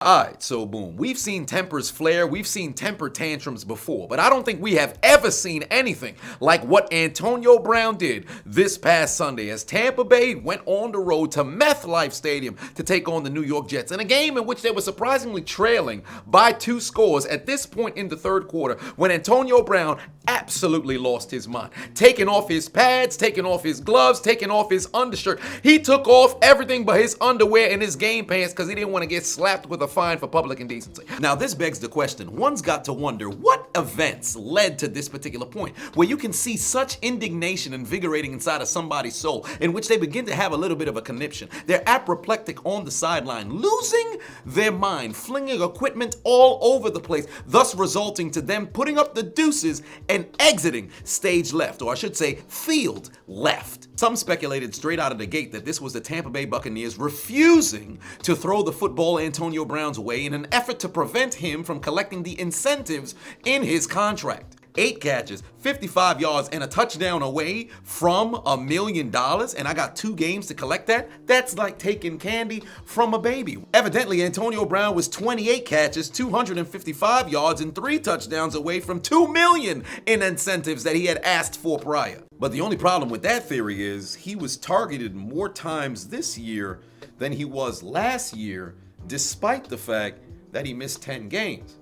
Alright, so boom. We've seen tempers flare, we've seen temper tantrums before, but I don't think we have ever seen anything like what Antonio Brown did this past Sunday as Tampa Bay went on the road to MetLife Stadium to take on the New York Jets in a game in which they were surprisingly trailing by 2 scores at this point in the third quarter when Antonio Brown absolutely lost his mind. Taking off his pads, taking off his gloves, taking off his undershirt. He took off everything but his underwear and his game pants because he didn't want to get slapped with a fine for public indecency. Now, this begs the question. One's got to wonder what events led to this particular point where you can see such indignation invigorating inside of somebody's soul in which they begin to have a little bit of a conniption. They're apoplectic on the sideline, losing their mind, flinging equipment all over the place, thus resulting to them putting up the deuces and exiting stage left, or I should say field left. Some speculated straight out of the gate that this was the Tampa Bay Buccaneers refusing to throw the football Antonio Brown's way in an effort to prevent him from collecting the incentives in his contract. 8 catches, 55 yards, and a touchdown away from $1 million, and I got 2 games to collect that? That's like taking candy from a baby. Evidently, Antonio Brown was 28 catches, 255 yards, and 3 touchdowns away from $2 million in incentives that he had asked for prior. But the only problem with that theory is he was targeted more times this year than he was last year, despite the fact that he missed 10 games.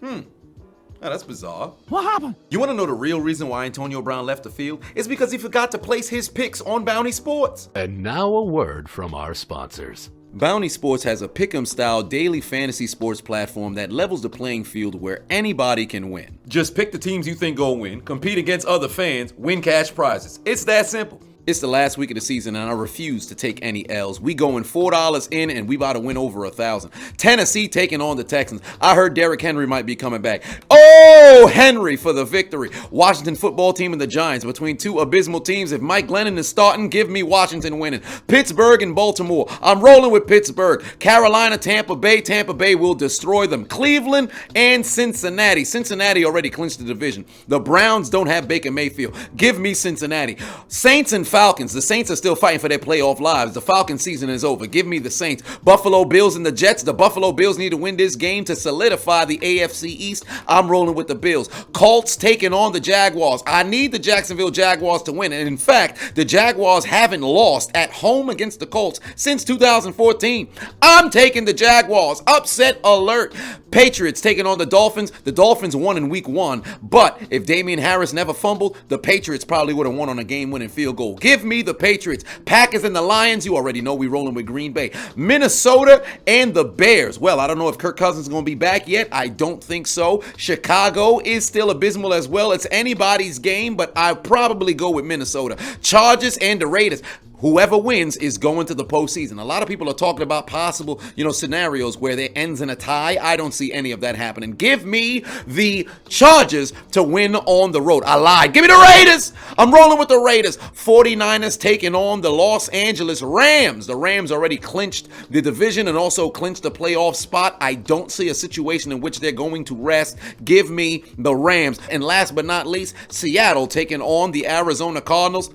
Now, that's bizarre. What happened? You want to know the real reason why Antonio Brown left the field? It's because he forgot to place his picks on Bounty Sports. And now a word from our sponsors. Bounty Sports has a pick'em style daily fantasy sports platform that levels the playing field where anybody can win. Just pick the teams you think go win, compete against other fans, win cash prizes. It's that simple. It's the last week of the season and I refuse to take any L's. We going $4 in and we about to win over 1,000. Tennessee taking on the Texans. I heard Derrick Henry might be coming back. Oh, Henry for the victory. Washington football team and the Giants. Between 2 abysmal teams, if Mike Glennon is starting, give me Washington winning. Pittsburgh and Baltimore. I'm rolling with Pittsburgh. Carolina, Tampa Bay. Tampa Bay will destroy them. Cleveland and Cincinnati. Cincinnati already clinched the division. The Browns don't have Baker Mayfield. Give me Cincinnati. Saints and Falcons. The Saints are still fighting for their playoff lives. The Falcon season is over. Give me the Saints. Buffalo Bills and the Jets. The Buffalo Bills need to win this game to solidify the AFC East. I'm rolling with the Bills. Colts taking on the Jaguars. I need the Jacksonville Jaguars to win. And in fact, the Jaguars haven't lost at home against the Colts since 2014. I'm taking the Jaguars. Upset alert. Patriots taking on the Dolphins. The Dolphins won in week 1. But if Damian Harris never fumbled, the Patriots probably would have won on a game-winning field goal. Give me the Patriots. Packers and the Lions. You already know we rolling with Green Bay. Minnesota and the Bears. Well, I don't know if Kirk Cousins is going to be back yet. I don't think so. Chicago is still abysmal as well. It's anybody's game, but I probably go with Minnesota. Chargers and the Raiders. Whoever wins is going to the postseason. A lot of people are talking about possible, scenarios where there ends in a tie. I don't see any of that happening. Give me the Chargers to win on the road. I lied. Give me the Raiders. I'm rolling with the Raiders. 49ers taking on the Los Angeles Rams. The Rams already clinched the division and also clinched the playoff spot. I don't see a situation in which they're going to rest. Give me the Rams. And last but not least, Seattle taking on the Arizona Cardinals.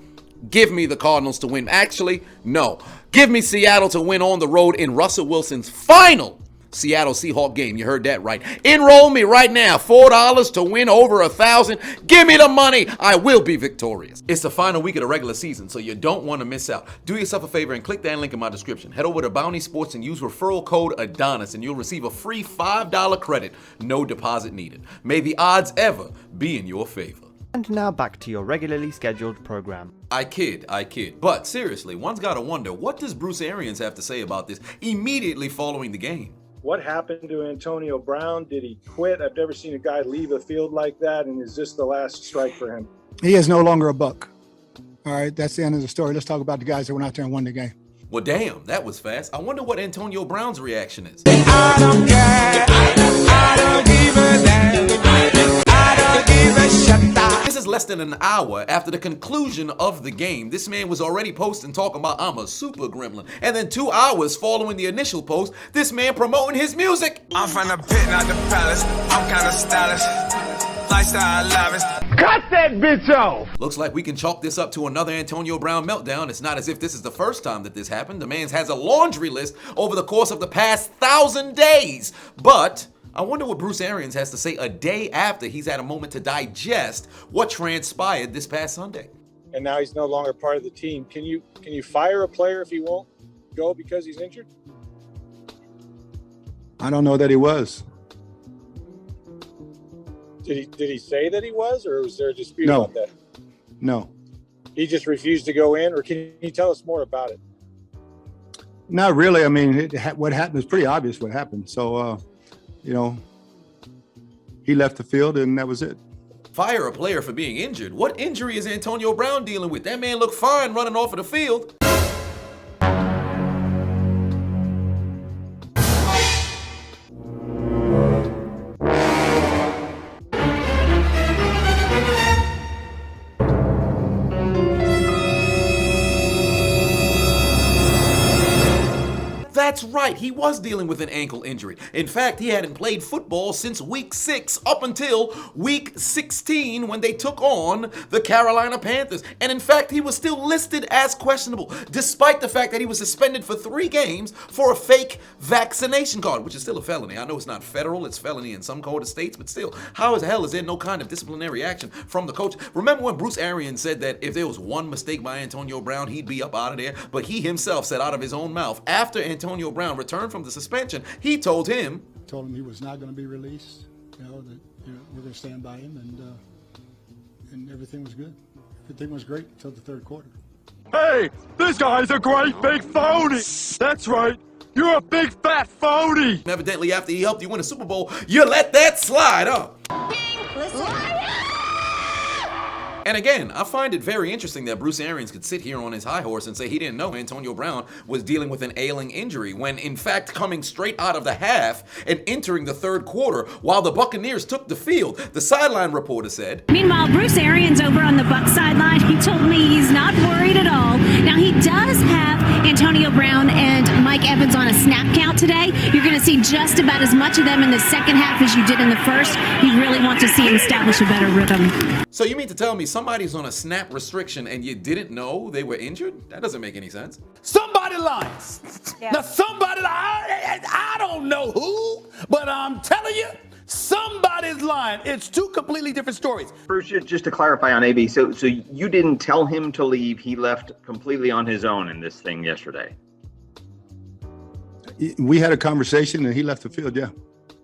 Give me the Cardinals to win. Actually, no. Give me Seattle to win on the road in Russell Wilson's final Seattle Seahawks game. You heard that right. Enroll me right now. $4 to win over 1,000. Give me the money. I will be victorious. It's the final week of the regular season, so you don't want to miss out. Do yourself a favor and click that link in my description. Head over to Bounty Sports and use referral code Adonis, and you'll receive a free $5 credit. No deposit needed. May the odds ever be in your favor. And now back to your regularly scheduled program. I kid. But seriously, one's got to wonder, what does Bruce Arians have to say about this immediately following the game? What happened to Antonio Brown? Did he quit? I've never seen a guy leave a field like that, and is this the last strike for him? He is no longer a Buck. All right, that's the end of the story. Let's talk about the guys that went out there and won the game. Well, damn, that was fast. I wonder what Antonio Brown's reaction is. I don't care. I don't give a damn. I don't give a shit. This is less than an hour after the conclusion of the game. This man was already posting talking about I'm a super gremlin. And then 2 hours following the initial post, this man promoting his music. I'm from the pit, not the palace. I'm kind of stylish. lifestyle lavish. Looks like we can chalk this up to another Antonio Brown meltdown. It's not as if this is the first time that this happened. The man has a laundry list over the course of the past 1,000 days. But I wonder what Bruce Arians has to say a day after he's had a moment to digest what transpired this past Sunday. And now he's no longer part of the team. Can you fire a player if he won't go because he's injured? I don't know that he was. Did he say that he was, or was there a dispute No. about that? No, He just refused to go in, or can you tell us more about it? not really. I mean, what happened is pretty obvious what happened. So, he left the field and that was it. Fire a player for being injured? What injury is Antonio Brown dealing with? That man looked fine running off of the field. That's right, he was dealing with an ankle injury. In fact, he hadn't played football since week 6 up until week 16 when they took on the Carolina Panthers. And in fact, he was still listed as questionable, despite the fact that he was suspended for 3 games for a fake vaccination card, which is still a felony. I know it's not federal, it's felony in some quarter states, but still, how the hell is there no kind of disciplinary action from the coach? Remember when Bruce Arians said that if there was one mistake by Antonio Brown, he'd be up out of there? But he himself said out of his own mouth, after Antonio Brown returned from the suspension, he told him He was not going to be released. That we're going to stand by him, and everything was good. Everything was great until the third quarter. Hey, this guy's a great big phony. That's right. You're a big fat phony. evidently after he helped you win a Super Bowl, you let that slide, huh? And again, I find it very interesting that Bruce Arians could sit here on his high horse and say he didn't know Antonio Brown was dealing with an ailing injury, when in fact coming straight out of the half and entering the third quarter while the Buccaneers took the field, the sideline reporter said, Meanwhile, Bruce Arians over on the Bucs sideline, he told me he's not worried at all. Now, he does have Antonio Brown and Mike Evans on a snap count today. You're going to see just about as much of them in the second half as you did in the first. You really want to see him establish a better rhythm. so you mean to tell me somebody's on a snap restriction and you didn't know they were injured? That doesn't make any sense. Somebody lies. Now somebody I don't know who, but I'm telling you, somebody's lying. It's 2 completely different stories. Bruce, just to clarify on AB, so you didn't tell him to leave. He left completely on his own in this thing yesterday. We had a conversation and he left the field, yeah.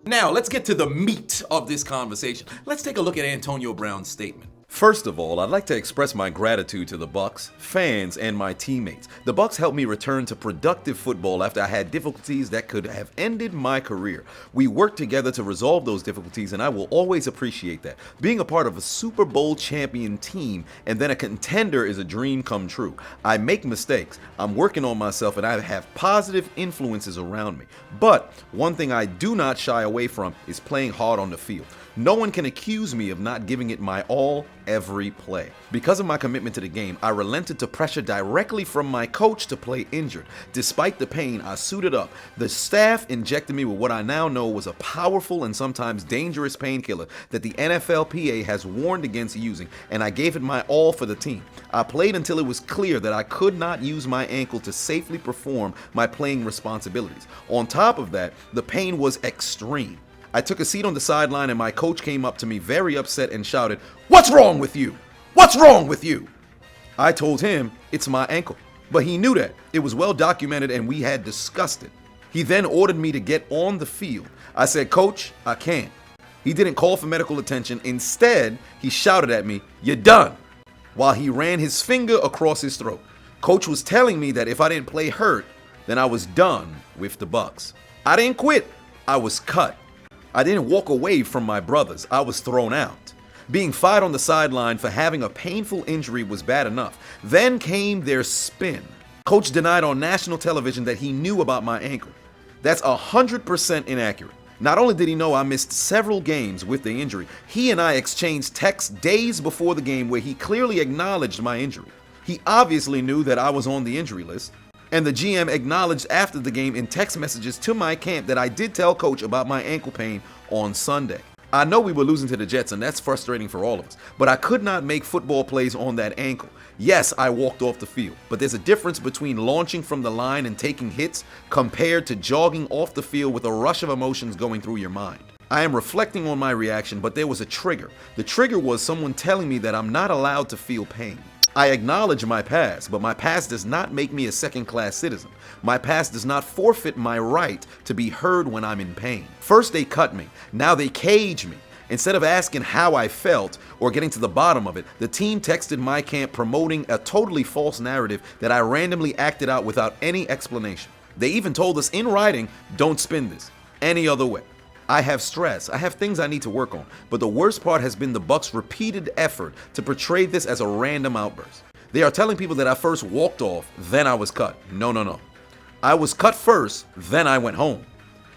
Now, let's get to the meat of this conversation. Let's take a look at Antonio Brown's statement. First of all, I'd like to express my gratitude to the Bucs, fans, and my teammates. The Bucs helped me return to productive football after I had difficulties that could have ended my career. We worked together to resolve those difficulties, and I will always appreciate that. Being a part of a Super Bowl champion team and then a contender is a dream come true. I make mistakes, I'm working on myself, and I have positive influences around me. But one thing I do not shy away from is playing hard on the field. No one can accuse me of not giving it my all every play. Because of my commitment to the game, I relented to pressure directly from my coach to play injured. Despite the pain, I suited up. The staff injected me with what I now know was a powerful and sometimes dangerous painkiller that the NFLPA has warned against using, and I gave it my all for the team. I played until it was clear that I could not use my ankle to safely perform my playing responsibilities. On top of that, the pain was extreme. I took a seat on the sideline and my coach came up to me very upset and shouted, "What's wrong with you? What's wrong with you?" I told him it's my ankle, but he knew that. It was well documented and we had discussed it. He then ordered me to get on the field. I said, "Coach, I can't." He didn't call for medical attention. Instead, he shouted at me, "You're done," while he ran his finger across his throat. Coach was telling me that if I didn't play hurt, then I was done with the Bucs. I didn't quit. I was cut. I didn't walk away from my brothers. I was thrown out. Being fired on the sideline for having a painful injury was bad enough. Then came their spin. Coach denied on national television that he knew about my ankle. That's 100% inaccurate. Not only did he know I missed several games with the injury, he and I exchanged texts days before the game where he clearly acknowledged my injury. He obviously knew that I was on the injury list. And the GM acknowledged after the game in text messages to my camp that I did tell Coach about my ankle pain on Sunday. I know we were losing to the Jets, and that's frustrating for all of us, but I could not make football plays on that ankle. Yes, I walked off the field, but there's a difference between launching from the line and taking hits compared to jogging off the field with a rush of emotions going through your mind. I am reflecting on my reaction, but there was a trigger. The trigger was someone telling me that I'm not allowed to feel pain. I acknowledge my past, but my past does not make me a second-class citizen. My past does not forfeit my right to be heard when I'm in pain. First they cut me, now they cage me. Instead of asking how I felt or getting to the bottom of it, the team texted my camp promoting a totally false narrative that I randomly acted out without any explanation. They even told us in writing, don't spin this any other way. I have stress, I have things I need to work on, but the worst part has been the Bucs' repeated effort to portray this as a random outburst. They are telling people that I first walked off, then I was cut. No. I was cut first, then I went home.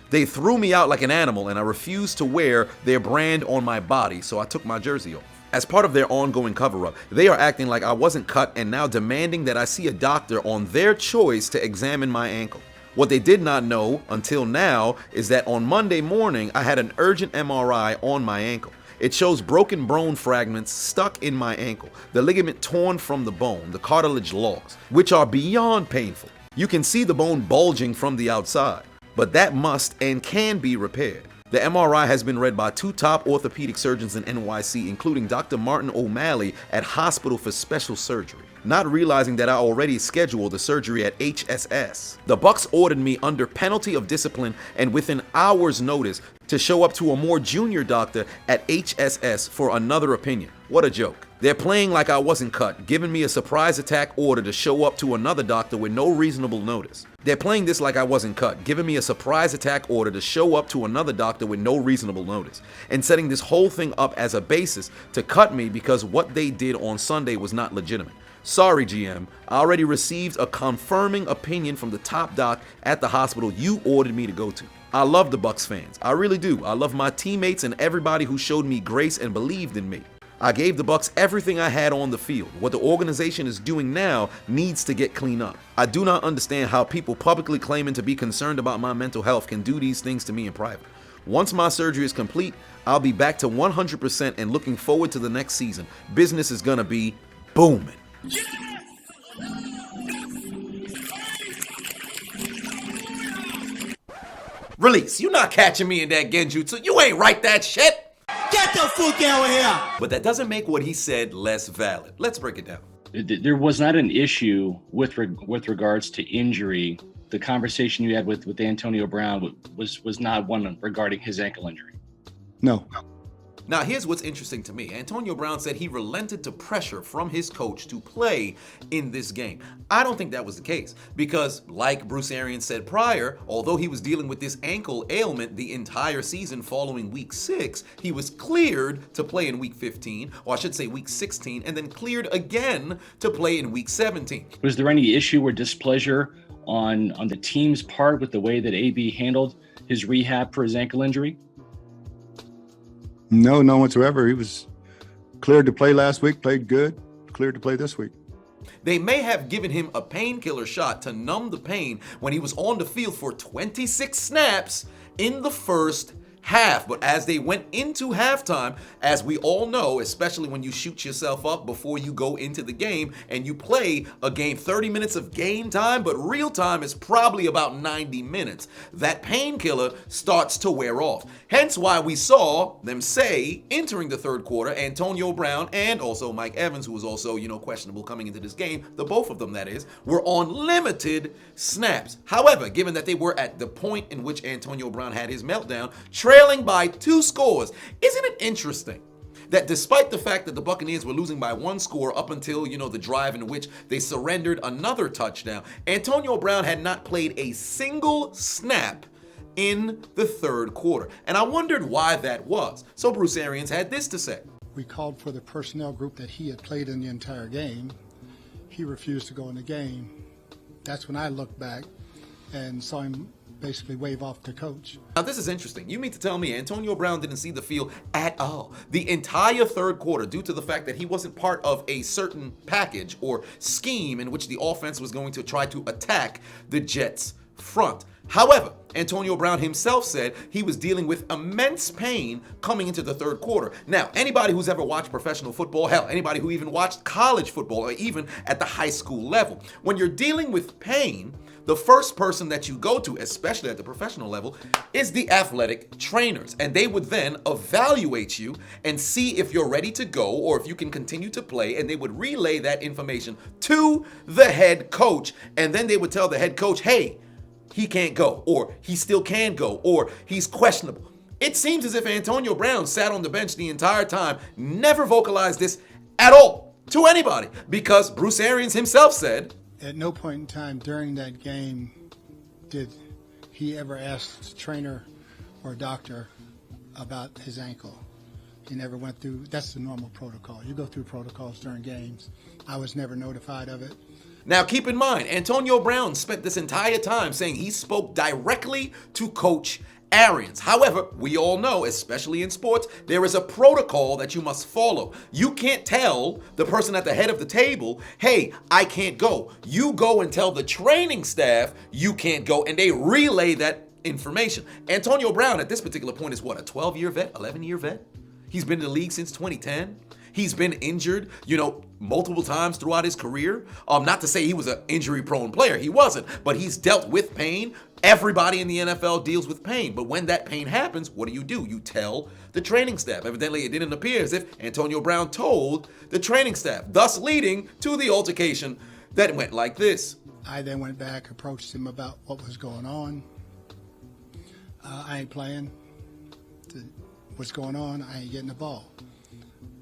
They threw me out like an animal and I refused to wear their brand on my body, so I took my jersey off. As part of their ongoing cover-up, they are acting like I wasn't cut and now demanding that I see a doctor on their choice to examine my ankle. What they did not know until now is that on Monday morning, I had an urgent MRI on my ankle. It shows broken bone fragments stuck in my ankle, the ligament torn from the bone, the cartilage logs, which are beyond painful. You can see the bone bulging from the outside, but that must and can be repaired. The MRI has been read by 2 top orthopedic surgeons in NYC, including Dr. Martin O'Malley at Hospital for Special Surgery, not realizing that I already scheduled the surgery at HSS. The Bucs ordered me under penalty of discipline and within hours' notice to show up to a more junior doctor at HSS for another opinion. What a joke. They're playing like I wasn't cut, giving me a surprise attack order to show up to another doctor with no reasonable notice. They're playing this like I wasn't cut, giving me a surprise attack order to show up to another doctor with no reasonable notice, and setting this whole thing up as a basis to cut me because what they did on Sunday was not legitimate. Sorry, GM, I already received a confirming opinion from the top doc at the hospital you ordered me to go to. I love the Bucs fans, I really do. I love my teammates and everybody who showed me grace and believed in me. I gave the Bucs everything I had on the field. What the organization is doing now needs to get cleaned up. I do not understand how people publicly claiming to be concerned about my mental health can do these things to me in private. Once my surgery is complete, I'll be back to 100% and looking forward to the next season. Business is gonna be booming. Release, you not catching me in that genjutsu. You ain't write that shit. Get the fuck out of here! But that doesn't make what he said less valid. Let's break it down. There was not an issue with regards to injury. The conversation you had with Antonio Brown was not one regarding his ankle injury. No. Now, here's what's interesting to me. Antonio Brown said he relented to pressure from his coach to play in this game. I don't think that was the case because, like Bruce Arians said prior, although he was dealing with this ankle ailment the entire season following week 6, he was cleared to play in week 15, or I should say week 16, and then cleared again to play in week 17. Was there any issue or displeasure on the team's part with the way that AB handled his rehab for his ankle injury? No, none whatsoever. He was cleared to play last week, played good, cleared to play this week. They may have given him a painkiller shot to numb the pain when he was on the field for 26 snaps in the first half. But as they went into halftime, as we all know, especially when you shoot yourself up before you go into the game and you play a game 30 minutes of game time, but real time is probably about 90 minutes, that painkiller starts to wear off. Hence why we saw them say, entering the third quarter, Antonio Brown and also Mike Evans, who was also, questionable coming into this game, the both of them, that is, were on limited snaps. However, given that they were at the point in which Antonio Brown had his meltdown, trailing by 2 scores, isn't it interesting that despite the fact that the Buccaneers were losing by 1 score up until, the drive in which they surrendered another touchdown, Antonio Brown had not played a single snap in the third quarter. And I wondered why that was. So Bruce Arians had this to say. We called for the personnel group that he had played in the entire game. He refused to go in the game. That's when I looked back and saw him basically wave off the coach. Now this is interesting. You mean to tell me Antonio Brown didn't see the field at all the entire third quarter due to the fact that he wasn't part of a certain package or scheme in which the offense was going to try to attack the Jets front. However, Antonio Brown himself said he was dealing with immense pain coming into the third quarter. Now, anybody who's ever watched professional football, hell, anybody who even watched college football or even at the high school level, when you're dealing with pain, the first person that you go to, especially at the professional level, is the athletic trainers. And they would then evaluate you and see if you're ready to go or if you can continue to play. And they would relay that information to the head coach. And then they would tell the head coach, hey, he can't go, or he still can go, or he's questionable. It seems as if Antonio Brown sat on the bench the entire time, never vocalized this at all to anybody, because Bruce Arians himself said, at no point in time during that game did he ever ask the trainer or doctor about his ankle. He never went through, that's the normal protocol. You go through protocols during games. I was never notified of it. Now, keep in mind, Antonio Brown spent this entire time saying he spoke directly to Coach Arians. However, we all know, especially in sports, there is a protocol that you must follow. You can't tell the person at the head of the table, hey, I can't go. You go and tell the training staff you can't go, and they relay that information. Antonio Brown at this particular point is what, a 12-year vet, 11-year vet? He's been in the league since 2010. He's been injured, multiple times throughout his career. Not to say he was an injury-prone player. He wasn't. But he's dealt with pain. Everybody in the NFL deals with pain. But when that pain happens, what do? You tell the training staff. Evidently, it didn't appear as if Antonio Brown told the training staff, thus leading to the altercation that went like this. I then went back, approached him about what was going on. I ain't playing. What's going on? I ain't getting the ball.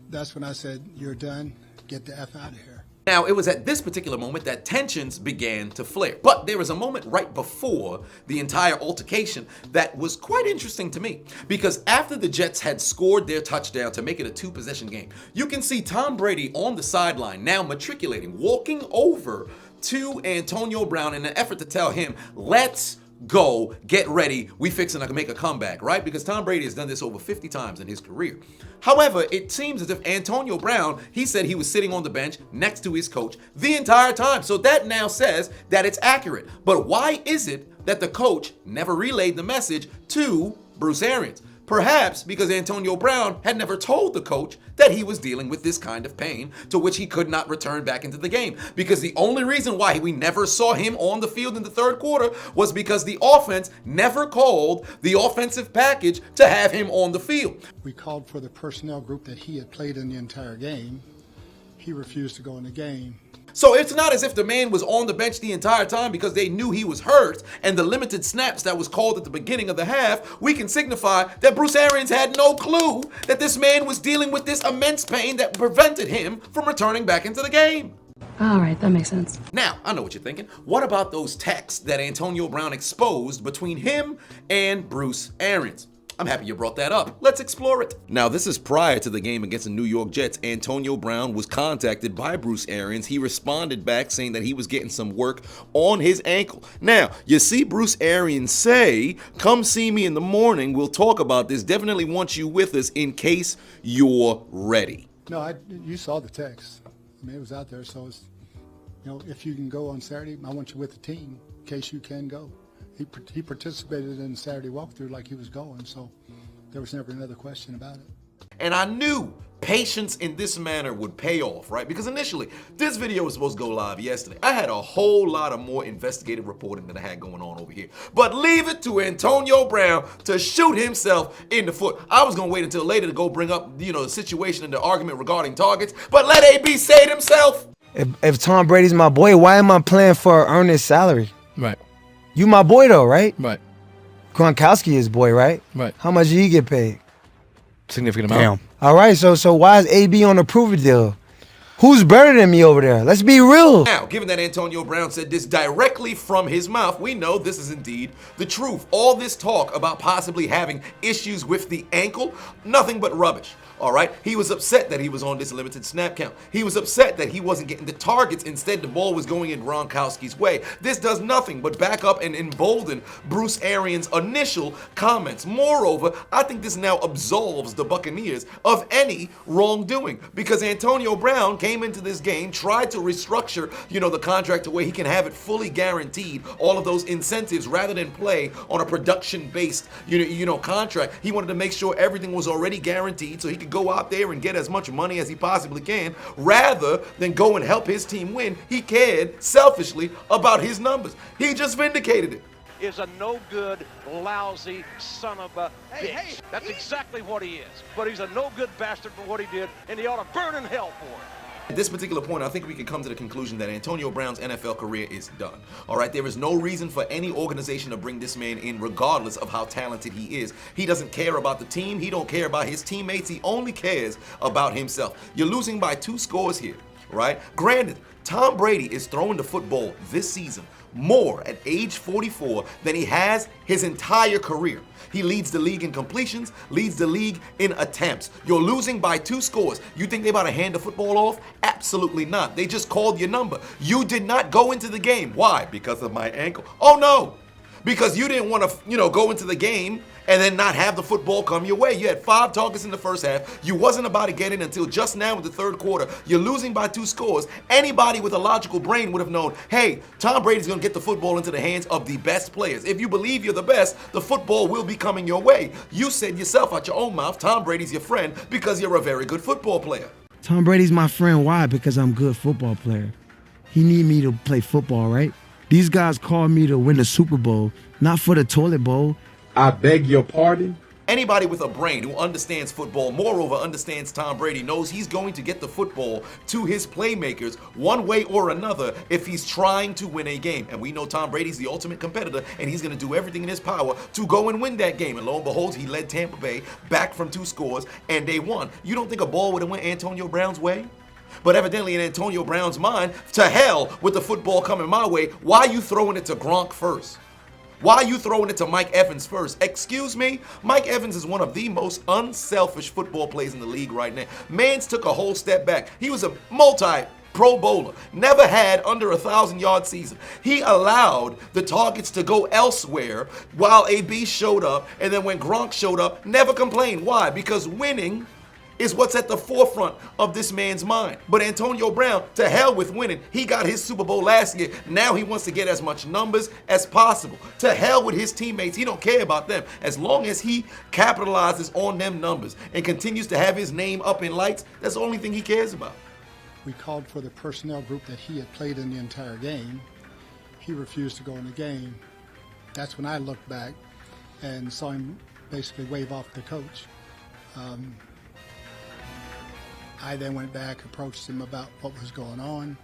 That's when I said, you're done, get the F out of here. Now, it was at this particular moment that tensions began to flare. But there was a moment right before the entire altercation that was quite interesting to me. Because after the Jets had scored their touchdown to make it a two-possession game, you can see Tom Brady on the sideline now matriculating, walking over to Antonio Brown in an effort to tell him, let's go, get ready, we fixing to make a comeback, right? Because Tom Brady has done this over 50 times in his career. However, it seems as if Antonio Brown, he said he was sitting on the bench next to his coach the entire time. So that now says that it's accurate. But why is it that the coach never relayed the message to Bruce Arians? Perhaps because Antonio Brown had never told the coach that he was dealing with this kind of pain to which he could not return back into the game. Because the only reason why we never saw him on the field in the third quarter was because the offense never called the offensive package to have him on the field. We called for the personnel group that he had played in the entire game. He refused to go in the game. So it's not as if the man was on the bench the entire time because they knew he was hurt, and the limited snaps that was called at the beginning of the half, we can signify that Bruce Arians had no clue that this man was dealing with this immense pain that prevented him from returning back into the game. All right, that makes sense. Now, I know what you're thinking. What about those texts that Antonio Brown exposed between him and Bruce Arians? I'm happy you brought that up. Let's explore it. Now, this is prior to the game against the New York Jets. Antonio Brown was contacted by Bruce Arians. He responded back saying that he was getting some work on his ankle. Now, you see Bruce Arians say, come see me in the morning. We'll talk about this. Definitely want you with us in case you're ready. No, you saw the text. I mean, it was out there. So, it's, if you can go on Saturday, I want you with the team in case you can go. He participated in the Saturday walkthrough like he was going, so there was never another question about it. And I knew patience in this manner would pay off, right? Because initially, this video was supposed to go live yesterday. I had a whole lot of more investigative reporting than I had going on over here. But leave it to Antonio Brown to shoot himself in the foot. I was going to wait until later to go bring up, the situation and the argument regarding targets, but let AB say it himself. If Tom Brady's my boy, why am I playing for an earnest salary? Right. You my boy though, right? Right. Gronkowski is boy, right? Right. How much did he get paid? Significant amount. Damn. All right, so why is AB on the prove deal? Who's better than me over there? Let's be real. Now, given that Antonio Brown said this directly from his mouth, we know this is indeed the truth. All this talk about possibly having issues with the ankle, nothing but rubbish. All right, he was upset that he was on this limited snap count. He was upset that he wasn't getting the targets. Instead, the ball was going in Gronkowski's way. This does nothing but back up and embolden Bruce Arians' initial comments. Moreover, I think this now absolves the Buccaneers of any wrongdoing because Antonio Brown came came into this game, tried to restructure, the contract to where he can have it fully guaranteed, all of those incentives, rather than play on a production-based, contract. He wanted to make sure everything was already guaranteed so he could go out there and get as much money as he possibly can, rather than go and help his team win. He cared selfishly about his numbers. He just vindicated it. Is a no good, lousy son of a bitch. That's exactly what he is. But he's a no good bastard for what he did, and he ought to burn in hell for it. At this particular point, I think we can come to the conclusion that Antonio Brown's NFL career is done. All right, there is no reason for any organization to bring this man in, regardless of how talented he is. He doesn't care about the team. He don't care about his teammates. He only cares about himself. You're losing by 2 scores here, right? Granted, Tom Brady is throwing the football this season more at age 44 than he has his entire career. He leads the league in completions, leads the league in attempts. You're losing by 2 scores. You think they about to hand the football off? Absolutely not. They just called your number. You did not go into the game. Why? Because of my ankle. Oh no! Because you didn't want to, go into the game and then not have the football come your way. You had 5 targets in the first half. You wasn't about to get in until just now in the third quarter. You're losing by 2 scores. Anybody with a logical brain would have known, hey, Tom Brady's going to get the football into the hands of the best players. If you believe you're the best, the football will be coming your way. You said yourself out your own mouth, Tom Brady's your friend because you're a very good football player. Tom Brady's my friend. Why? Because I'm a good football player. He need me to play football, right? These guys called me to win the Super Bowl, not for the toilet bowl. I beg your pardon? Anybody with a brain who understands football, moreover understands Tom Brady, knows he's going to get the football to his playmakers one way or another if he's trying to win a game. And we know Tom Brady's the ultimate competitor, and he's going to do everything in his power to go and win that game. And lo and behold, he led Tampa Bay back from 2 scores, and they won. You don't think a ball would have went Antonio Brown's way? But evidently in Antonio Brown's mind, to hell with the football coming my way. Why are you throwing it to Gronk first? Why are you throwing it to Mike Evans first? Excuse me? Mike Evans is one of the most unselfish football players in the league right now. Mans took a whole step back. He was a multi-Pro Bowler. Never had under 1,000-yard season. He allowed the targets to go elsewhere while AB showed up. And then when Gronk showed up, never complained. Why? Because winning is what's at the forefront of this man's mind. But Antonio Brown, to hell with winning. He got his Super Bowl last year. Now he wants to get as much numbers as possible. To hell with his teammates. He don't care about them. As long as he capitalizes on them numbers and continues to have his name up in lights, that's the only thing he cares about. We called for the personnel group that he had played in the entire game. He refused to go in the game. That's when I looked back and saw him basically wave off the coach. I then went back, approached him about what was going on.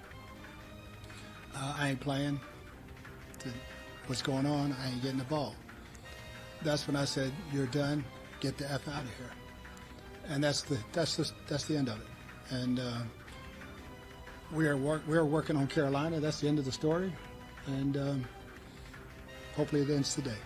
I ain't playing. What's going on? I ain't getting the ball. That's when I said, "You're done. Get the F out of here." And that's the end of it. And we're working on Carolina. That's the end of the story. And hopefully it ends today.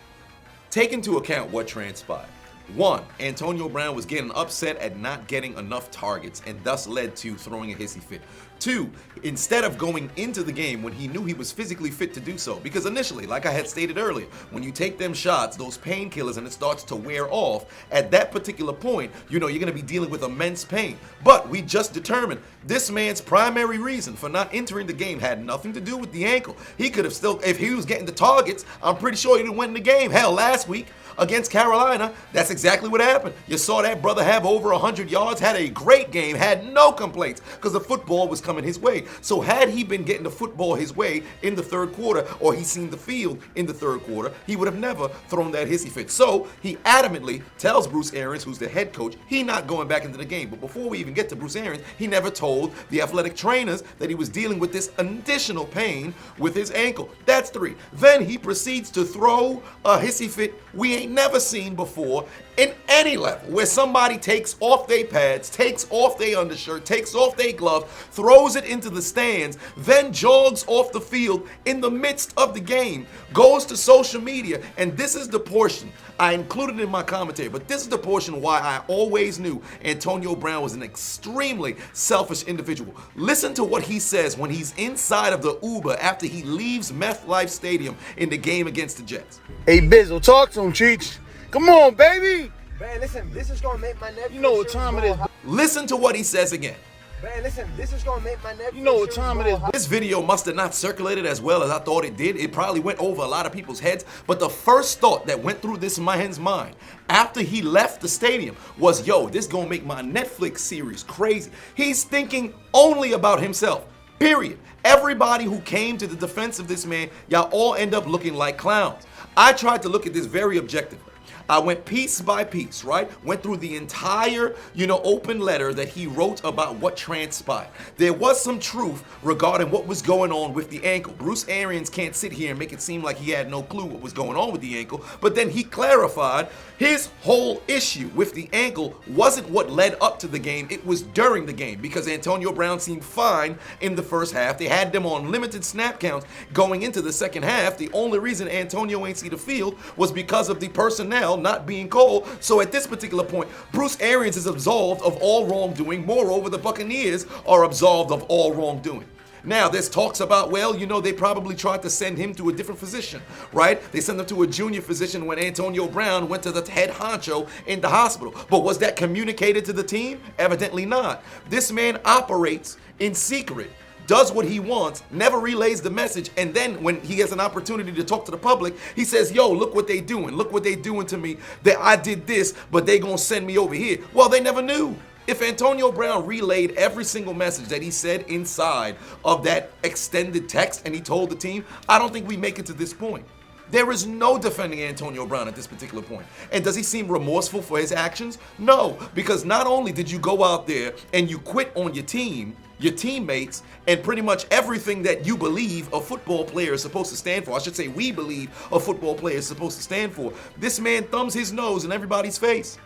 Take into account what transpired. 1, Antonio Brown was getting upset at not getting enough targets and thus led to throwing a hissy fit. 2, instead of going into the game when he knew he was physically fit to do so, because initially, like I had stated earlier, when you take them shots, those painkillers, and it starts to wear off, at that particular point, you're going to be dealing with immense pain. But we just determined this man's primary reason for not entering the game had nothing to do with the ankle. He could have still, if he was getting the targets, I'm pretty sure he didn't win the game. Hell, last week against Carolina, that's exactly what happened. You saw that brother have over 100 yards, had a great game, had no complaints because the football was coming his way. So had he been getting the football his way in the third quarter, or he seen the field in the third quarter, he would have never thrown that hissy fit. So he adamantly tells Bruce Arians, who's the head coach, he not going back into the game. But before we even get to Bruce Arians, he never told the athletic trainers that he was dealing with this additional pain with his ankle. That's 3. Then he proceeds to throw a hissy fit we ain't never seen before in any level, where somebody takes off their pads, takes off their undershirt, takes off their glove, throws it into the stands, then jogs off the field in the midst of the game, goes to social media, and this is the portion I included in my commentary, but this is the portion why I always knew Antonio Brown was an extremely selfish individual. Listen to what he says when he's inside of the Uber after he leaves MetLife Stadium in the game against the Jets. Hey, Bizzle, talk to him, Cheech. Come on, baby. Man, listen, this is going to make my nephew. You know what time it is. Listen to what he says again. Man, listen, this is gonna make my Netflix. You know what time it is. This video must have not circulated as well as I thought it did. It probably went over a lot of people's heads. But the first thought that went through this man's mind after he left the stadium was, yo, this gonna make my Netflix series crazy. He's thinking only about himself, period. Everybody who came to the defense of this man, y'all all end up looking like clowns. I tried to look at this very objectively. I went piece by piece, right? Went through the entire, open letter that he wrote about what transpired. There was some truth regarding what was going on with the ankle. Bruce Arians can't sit here and make it seem like he had no clue what was going on with the ankle, but then he clarified his whole issue with the ankle wasn't what led up to the game, it was during the game because Antonio Brown seemed fine in the first half. They had them on limited snap counts going into the second half. The only reason Antonio ain't see the field was because of the personnel not being called. So at this particular point, Bruce Arians is absolved of all wrongdoing. Moreover, the Buccaneers are absolved of all wrongdoing. Now, there's talks about, they probably tried to send him to a different physician, right? They sent him to a junior physician when Antonio Brown went to the head honcho in the hospital. But was that communicated to the team? Evidently not. This man operates in secret, does what he wants, never relays the message, and then when he has an opportunity to talk to the public, he says, yo, look what they doing. Look what they doing to me. That I did this, but they gonna send me over here. Well, they never knew. If Antonio Brown relayed every single message that he said inside of that extended text and he told the team, I don't think we make it to this point. There is no defending Antonio Brown at this particular point. And does he seem remorseful for his actions? No, because not only did you go out there and you quit on your team, your teammates, and pretty much everything that you believe a football player is supposed to stand for. I should say we believe a football player is supposed to stand for. This man thumbs his nose in everybody's face.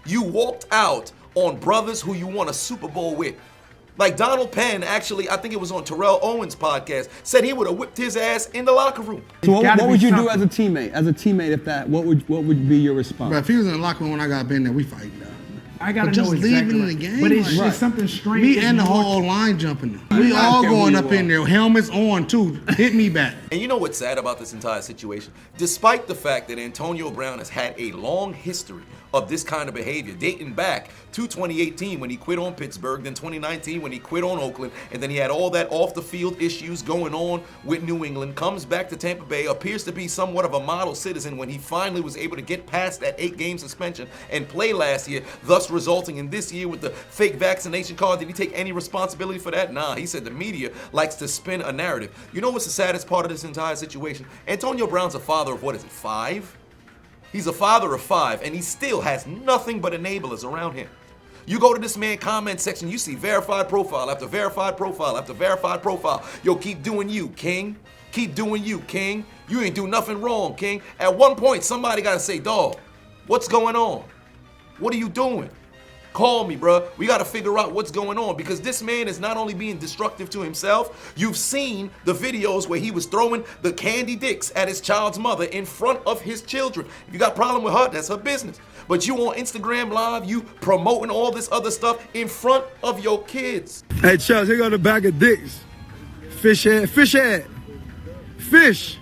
You walked out on brothers who you won a Super Bowl with. Like Donald Penn, actually, I think it was on Terrell Owens' podcast, said he would have whipped his ass in the locker room. So what would you do as a teammate? As a teammate, if that, what would be your response? But if he was in the locker room when I got in there, we fight. I gotta but just know exactly leaving the game. But it's just something strange. Me and the whole line jumping. We all going up in there, helmets on too. Hit me back. And you know what's sad about this entire situation? Despite the fact that Antonio Brown has had a long history of this kind of behavior, dating back to 2018 when he quit on Pittsburgh, then 2019 when he quit on Oakland, and then he had all that off the field issues going on with New England, comes back to Tampa Bay, appears to be somewhat of a model citizen when he finally was able to get past that 8-game suspension and play last year, thus resulting in this year with the fake vaccination card. Did he take any responsibility for that? Nah, he said the media likes to spin a narrative. You know what's the saddest part of this entire situation? Antonio Brown's a father of, 5? He's a father of 5, and he still has nothing but enablers around him. You go to this man comment section, you see verified profile after verified profile after verified profile. Yo, keep doing you, King. Keep doing you, King. You ain't do nothing wrong, King. At one point, somebody gotta say, dawg, what's going on? What are you doing? Call me, bruh. We got to figure out what's going on because this man is not only being destructive to himself. You've seen the videos where he was throwing the candy dicks at his child's mother in front of his children. If you got a problem with her, that's her business. But you on Instagram Live, you promoting all this other stuff in front of your kids. Hey, Chubbs, here go the bag of dicks. Fish head, fish head. Fish.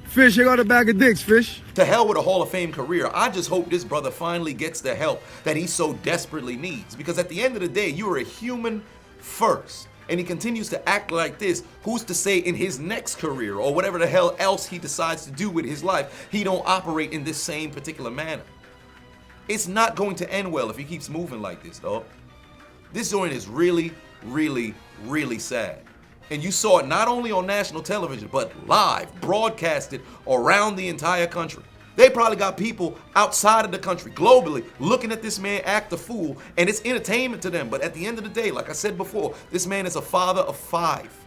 Fish, here go the bag of dicks, Fish. To hell with a Hall of Fame career. I just hope this brother finally gets the help that he so desperately needs. Because at the end of the day, you are a human first. And he continues to act like this. Who's to say in his next career or whatever the hell else he decides to do with his life, he don't operate in this same particular manner. It's not going to end well if he keeps moving like this, dog. This joint is really, really, really sad. And you saw it not only on national television, but live, broadcasted around the entire country. They probably got people outside of the country, globally, looking at this man act a fool, and it's entertainment to them. But at the end of the day, like I said before, this man is a father of 5.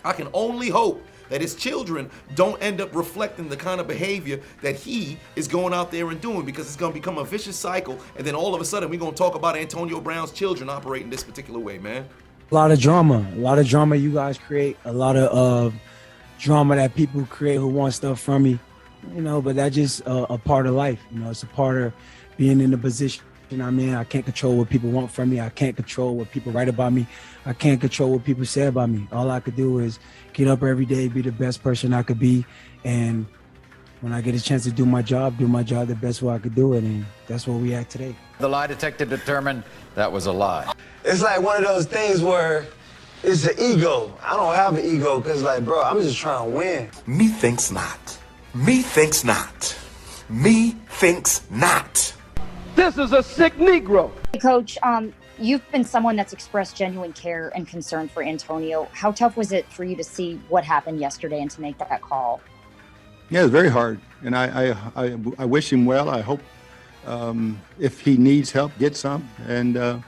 I can only hope that his children don't end up reflecting the kind of behavior that he is going out there and doing, because it's going to become a vicious cycle, and then all of a sudden we're going to talk about Antonio Brown's children operating this particular way, man. A lot of drama you guys create, a lot of drama that people create who want stuff from me, but that's just a part of life. It's a part of being in the position I'm in. I can't control what people want from me. I can't control what people write about me. I can't control what people say about me. All I could do is get up every day, be the best person I could be, and when I get a chance to do my job the best way I could do it, and that's where we at today. The lie detector determined that was a lie. It's like one of those things where it's an ego. I don't have an ego because, like, bro, I'm just trying to win. Me thinks not. Me thinks not. Me thinks not. This is a sick Negro. Coach, you've been someone that's expressed genuine care and concern for Antonio. How tough was it for you to see what happened yesterday and to make that call? Yeah, it's very hard, and I wish him well. I hope if he needs help, get some. And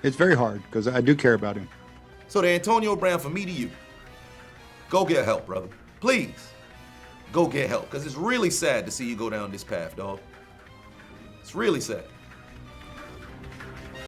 it's very hard because I do care about him. So to Antonio Brown, from me to you, go get help, brother. Please, go get help, because it's really sad to see you go down this path, dog. It's really sad.